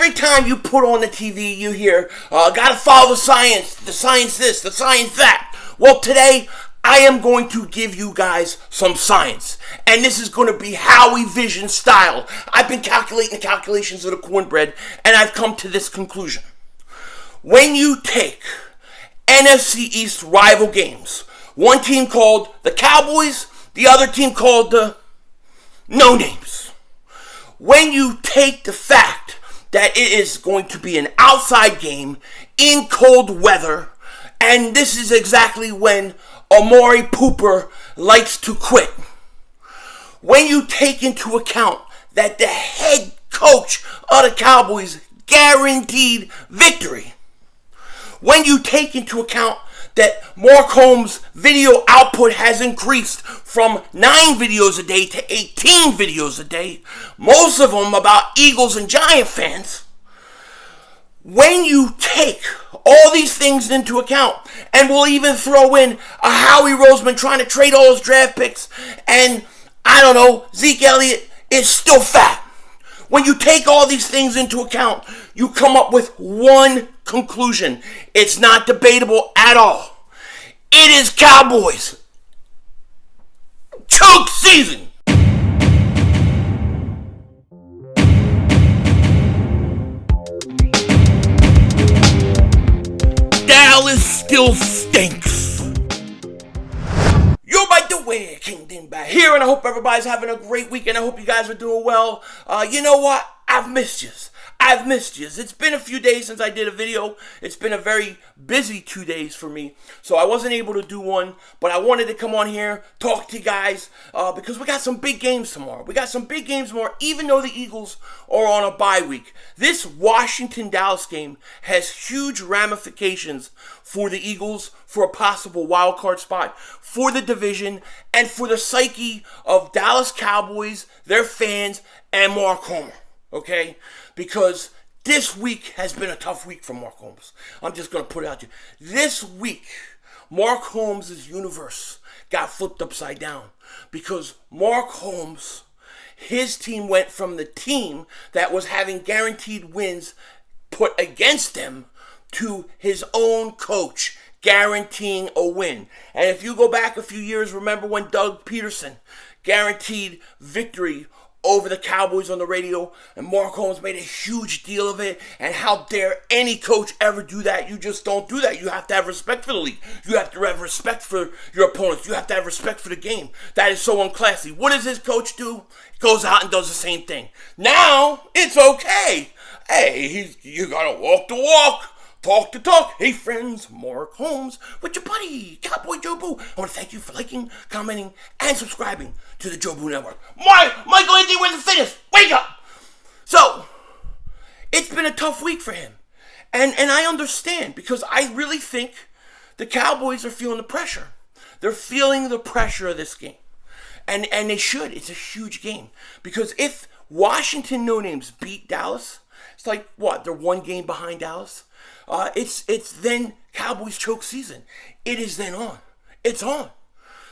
Every time you put on the TV, you hear, gotta follow the science this, the science that. Well, today, I am going to give you guys some science. And this is going to be Howie Vision style. I've been calculating the calculations of the cornbread, and I've come to this conclusion. When you take NFC East rival games, one team called the Cowboys, the other team called the No Names. When you take the fact that it is going to be an outside game in cold weather, and this is exactly when Amari Pooper likes to quit. When you take into account that the head coach of the Cowboys guaranteed victory, when you take into account that Mark Holmes' video output has increased from 9 videos a day to 18 videos a day, most of them about Eagles and Giant fans, when you take all these things into account, and we'll even throw in a Howie Roseman trying to trade all his draft picks, and I don't know, Zeke Elliott is still fat. When you take all these things into account, you come up with one conclusion. It's not debatable at all. It is Cowboys choke season. Dallas still stinks. You're by the way, King Dingbat here, and I hope everybody's having a great weekend. I hope you guys are doing well. You know what? I've missed you. It's been a few days since I did a video. It's been a very busy 2 days for me, so I wasn't able to do one, but I wanted to come on here, talk to you guys, because we got some big games tomorrow. Even though the Eagles are on a bye week. This Washington-Dallas game has huge ramifications for the Eagles, for a possible wild card spot, for the division, and for the psyche of Dallas Cowboys, their fans, and Mark Holmes. Okay? Because this week has been a tough week for Mark Holmes. I'm just going to put it out there. This week, Mark Holmes' universe got flipped upside down. Because Mark Holmes, his team went from the team that was having guaranteed wins put against them to his own coach guaranteeing a win. And if you go back a few years, remember when Doug Peterson guaranteed victory over the Cowboys on the radio, and Mark Holmes made a huge deal of it, and how dare any coach ever do that? You just don't do that. You have to have respect for the league. You have to have respect for your opponents. You have to have respect for the game. That is so unclassy. What does his coach do? He goes out and does the same thing. Now, it's okay. Hey, you gotta walk the walk. Talk the talk. Hey friends, Mark Holmes with your buddy, Cowboy Joe Boo. I want to thank you for liking, commenting, and subscribing to the Joe Boo Network. Michael Anthony, where's the fitness? Wake up! So, it's been a tough week for him. And I understand, because I really think the Cowboys are feeling the pressure. They're feeling the pressure of this game. And they should. It's a huge game. Because if Washington No Names beat Dallas, it's like, what, they're one game behind Dallas? It's then Cowboys choke season. It is then on. It's on.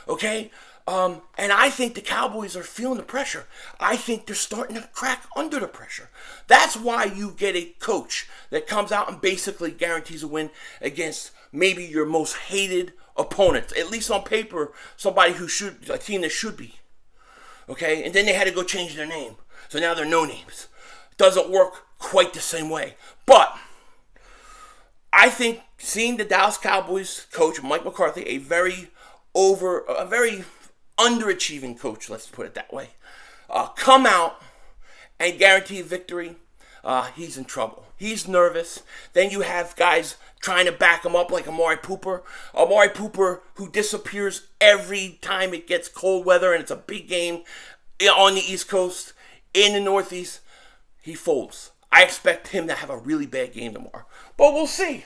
Okay? And I think the Cowboys are feeling the pressure. I think they're starting to crack under the pressure. That's why you get a coach that comes out and basically guarantees a win against maybe your most hated opponent. At least on paper, a team that should be. Okay? And then they had to go change their name. So now they're No Names. Doesn't work quite the same way. But I think seeing the Dallas Cowboys coach, Mike McCarthy, a very underachieving coach, let's put it that way, come out and guarantee victory, he's in trouble. He's nervous. Then you have guys trying to back him up like Amari Pooper. Amari Pooper, who disappears every time it gets cold weather and it's a big game on the East Coast, in the Northeast, he folds. I expect him to have a really bad game tomorrow. But we'll see.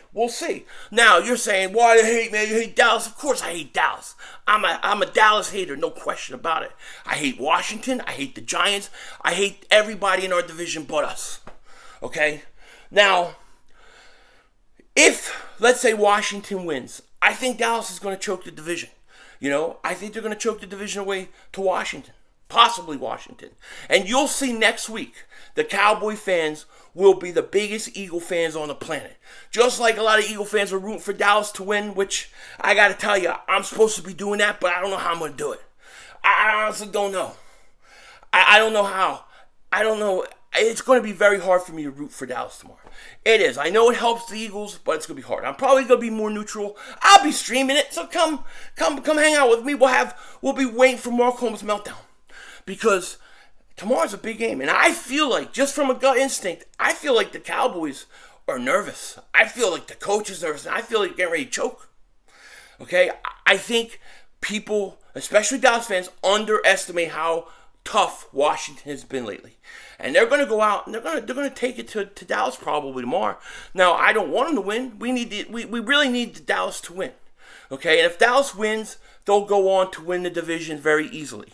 Now, you're saying, why do you hate, man? You hate Dallas? Of course I hate Dallas. I'm a Dallas hater, no question about it. I hate Washington. I hate the Giants. I hate everybody in our division but us. Okay? Now, if, let's say, Washington wins, I think Dallas is going to choke the division. I think they're going to choke the division away to Washington. possibly Washington. And you'll see next week the Cowboy fans will be the biggest Eagle fans on the planet. Just like a lot of Eagle fans are rooting for Dallas to win, which I got to tell you, I'm supposed to be doing that, but I don't know how I'm going to do it. I honestly don't know. I don't know how. I don't know. It's going to be very hard for me to root for Dallas tomorrow. It is. I know it helps the Eagles, but it's going to be hard. I'm probably going to be more neutral. I'll be streaming it, so come hang out with me. We'll be waiting for Mark Holmes' meltdown, because tomorrow's a big game, and I feel like, just from a gut instinct, I feel like the Cowboys are nervous. I feel like the coach is nervous, and I feel like they're getting ready to choke. Okay? I think people, especially Dallas fans, underestimate how tough Washington has been lately. And they're going to go out and they're going to take it to Dallas probably tomorrow. Now, I don't want them to win. We really need Dallas to win. Okay? And if Dallas wins, they'll go on to win the division very easily.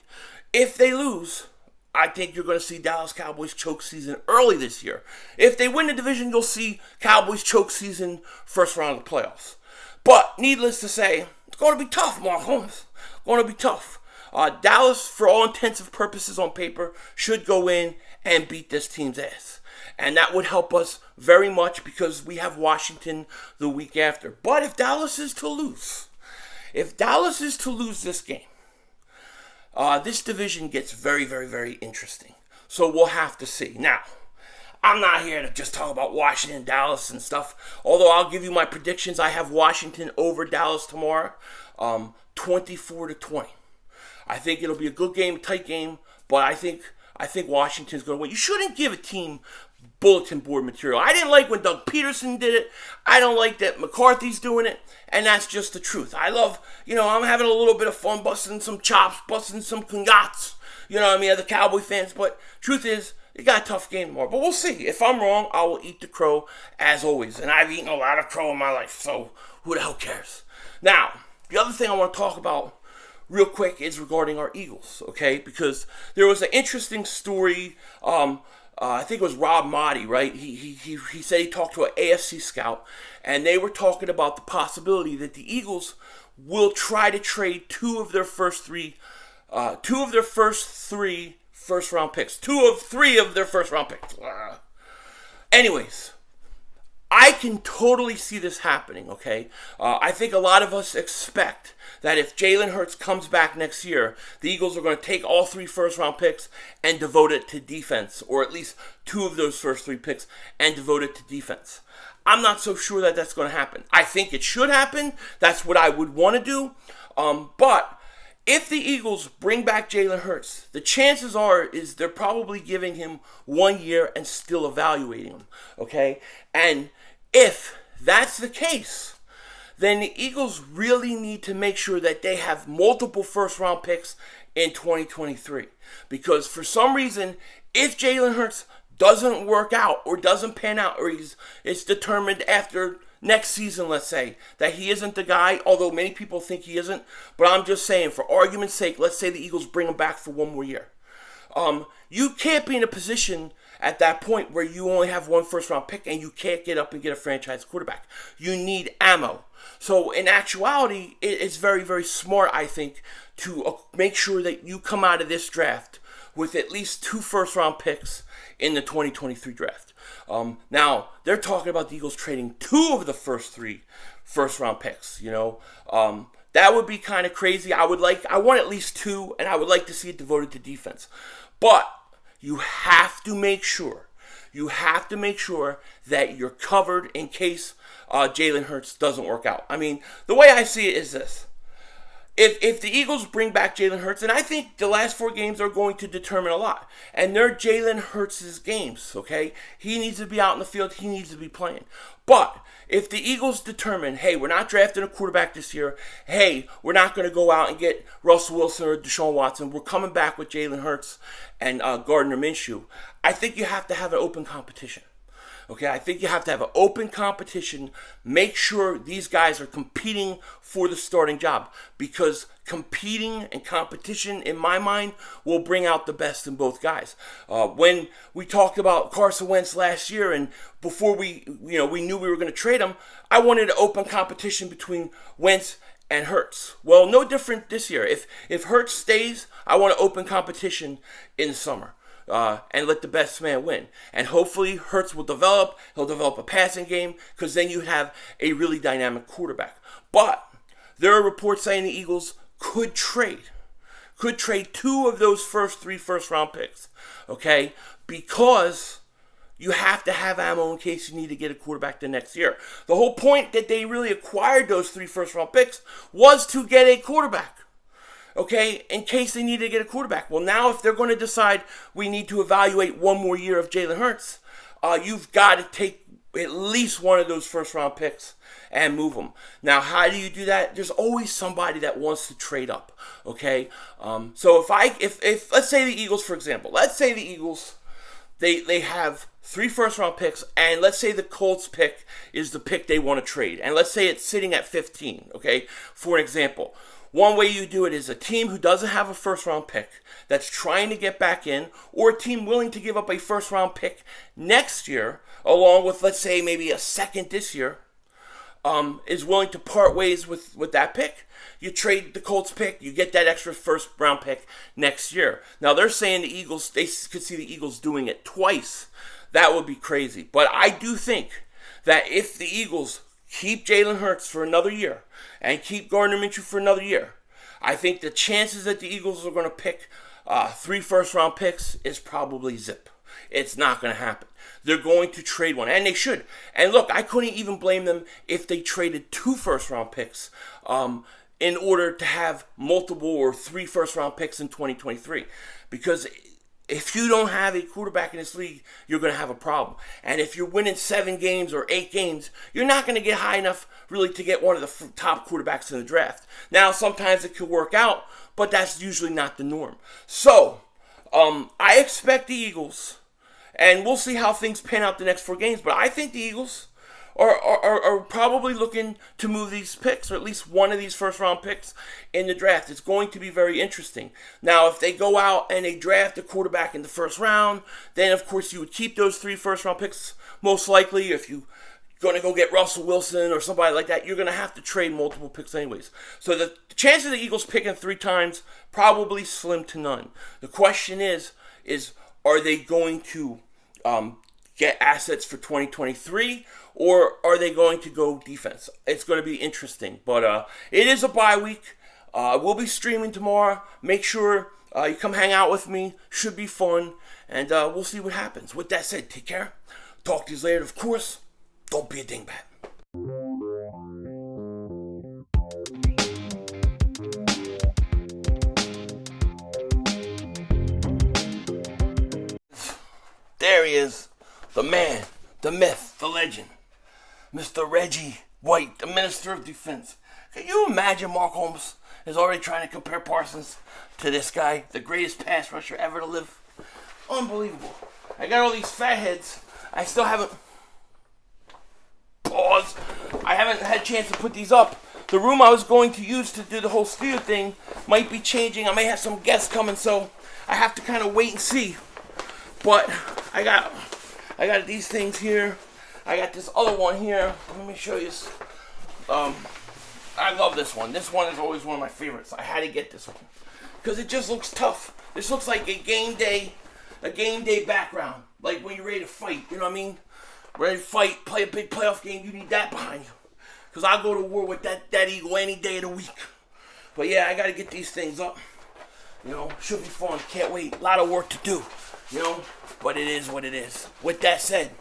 If they lose, I think you're going to see Dallas Cowboys choke season early this year. If they win the division, you'll see Cowboys choke season first round of the playoffs. But needless to say, it's going to be tough, Mark Holmes. Going to be tough. Dallas, for all intents and purposes on paper, should go in and beat this team's ass. And that would help us very much because we have Washington the week after. But if Dallas is to lose this game, this division gets very, very, very interesting. So we'll have to see. Now, I'm not here to just talk about Washington, Dallas, and stuff. Although I'll give you my predictions. I have Washington over Dallas tomorrow, 24-20. I think it'll be a good game, a tight game, but I think Washington's going to win. You shouldn't give a team bulletin board material. I didn't like when Doug Peterson did it. I don't like that McCarthy's doing it, and that's just the truth. I love, I'm having a little bit of fun busting some chops, busting some congrats, the Cowboy fans, but truth is, they got a tough game tomorrow. But we'll see. If I'm wrong, I will eat the crow as always, and I've eaten a lot of crow in my life, so who the hell cares? Now, the other thing I want to talk about real quick is regarding our Eagles, okay? Because there was an interesting story. I think it was Rob Motti, right? He said he talked to an AFC scout, and they were talking about the possibility that the Eagles will try to trade two of their first three first round picks. 2 of 3 of their first round picks. Anyways, I can totally see this happening, okay? I think a lot of us expect that if Jalen Hurts comes back next year, the Eagles are going to take all 3 first-round picks and devote it to defense, or at least 2 of those first 3 picks and devote it to defense. I'm not so sure that that's going to happen. I think it should happen. That's what I would want to do. But if the Eagles bring back Jalen Hurts, the chances are is they're probably giving him 1 year and still evaluating him, okay? And if that's the case, then the Eagles really need to make sure that they have multiple first-round picks in 2023. Because for some reason, if Jalen Hurts doesn't work out or doesn't pan out, or it's determined after next season, let's say, that he isn't the guy, although many people think he isn't, but I'm just saying, for argument's sake, let's say the Eagles bring him back for 1 more year. You can't be in a position at that point where you only have 1 first-round pick and you can't get up and get a franchise quarterback. You need ammo. So in actuality, it's very, very smart, I think, to make sure that you come out of this draft with at least 2 first-round picks in the 2023 draft. Now, they're talking about the Eagles trading 2 of the first 3 first-round picks, That would be kind of crazy. I want at least 2, and I would like to see it devoted to defense. But you have to make sure that you're covered in case Jalen Hurts doesn't work out. I mean, the way I see it is this. If the Eagles bring back Jalen Hurts, and I think the last 4 games are going to determine a lot, and they're Jalen Hurts' games, okay? He needs to be out in the field. He needs to be playing. But if the Eagles determine, hey, we're not drafting a quarterback this year, hey, we're not going to go out and get Russell Wilson or Deshaun Watson, we're coming back with Jalen Hurts and Gardner Minshew, I think you have to have an open competition. Okay, I think you have to have an open competition. Make sure these guys are competing for the starting job, because competing and competition, in my mind, will bring out the best in both guys. When we talked about Carson Wentz last year, and before we knew we were going to trade him, I wanted an open competition between Wentz and Hurts. Well, no different this year. If Hurts stays, I want to open competition in the summer. And let the best man win. And hopefully Hurts will develop. He'll develop a passing game, because then you have a really dynamic quarterback. But there are reports saying the Eagles could trade 2 of those three first round picks. Okay? Because you have to have ammo in case you need to get a quarterback the next year. The whole point that they really acquired those 3 first round picks was to get a quarterback. Okay, in case they need to get a quarterback. Well, now if they're going to decide we need to evaluate one more year of Jalen Hurts, you've got to take at least one of those first round picks and move them. Now, how do you do that? There's always somebody that wants to trade up. Okay, so if let's say the Eagles, for example, let's say the Eagles, they have 3 first round picks, and let's say the Colts pick is the pick they want to trade, and let's say it's sitting at 15. Okay, for an example. One way you do it is a team who doesn't have a first-round pick that's trying to get back in, or a team willing to give up a first-round pick next year, along with, let's say, maybe a second this year, is willing to part ways with that pick. You trade the Colts pick, you get that extra first-round pick next year. Now, they're saying the Eagles, they could see the Eagles doing it twice. That would be crazy. But I do think that if the Eagles keep Jalen Hurts for another year and keep Gardner Minshew for another year, I think the chances that the Eagles are going to pick 3 first-round picks is probably zip. It's not going to happen. They're going to trade one, and they should. And look, I couldn't even blame them if they traded 2 first-round picks in order to have multiple or 3 first-round picks in 2023. Because if you don't have a quarterback in this league, you're going to have a problem. And if you're winning 7 games or 8 games, you're not going to get high enough really to get one of the top quarterbacks in the draft. Now, sometimes it could work out, but that's usually not the norm. So, I expect the Eagles, and we'll see how things pan out the next 4 games, but I think the Eagles are probably looking to move these picks, or at least one of these first-round picks in the draft. It's going to be very interesting. Now, if they go out and they draft a quarterback in the first round, then, of course, you would keep those 3 first-round picks, most likely. If you're going to go get Russell Wilson or somebody like that, you're going to have to trade multiple picks anyways. So the chance of the Eagles picking 3 times, probably slim to none. The question is are they going to get assets for 2023, or are they going to go defense? It's going to be interesting. But it is a bye week. We'll be streaming tomorrow. Make sure you come hang out with me. Should be fun. And we'll see what happens. With that said, take care. Talk to you later. Of course, don't be a dingbat. There he is. The man, the myth, the legend, Mr. Reggie White, the Minister of Defense. Can you imagine Mark Holmes is already trying to compare Parsons to this guy, the greatest pass rusher ever to live? Unbelievable. I got all these fat heads. I still haven't... Pause. I haven't had a chance to put these up. The room I was going to use to do the whole studio thing might be changing. I may have some guests coming, so I have to kind of wait and see. But I got these things here. I got this other one here. Let me show you. I love this one. This one is always one of my favorites. I had to get this one because it just looks tough. This looks like a game day background, like when you're ready to fight. You know what I mean? Ready to fight, play a big playoff game. You need that behind you, because I'll go to war with that eagle any day of the week. But yeah, I got to get these things up. You know, should be fun. Can't wait. A lot of work to do. You know, but it is what it is. With that said,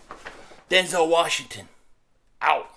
Denzel Washington, out.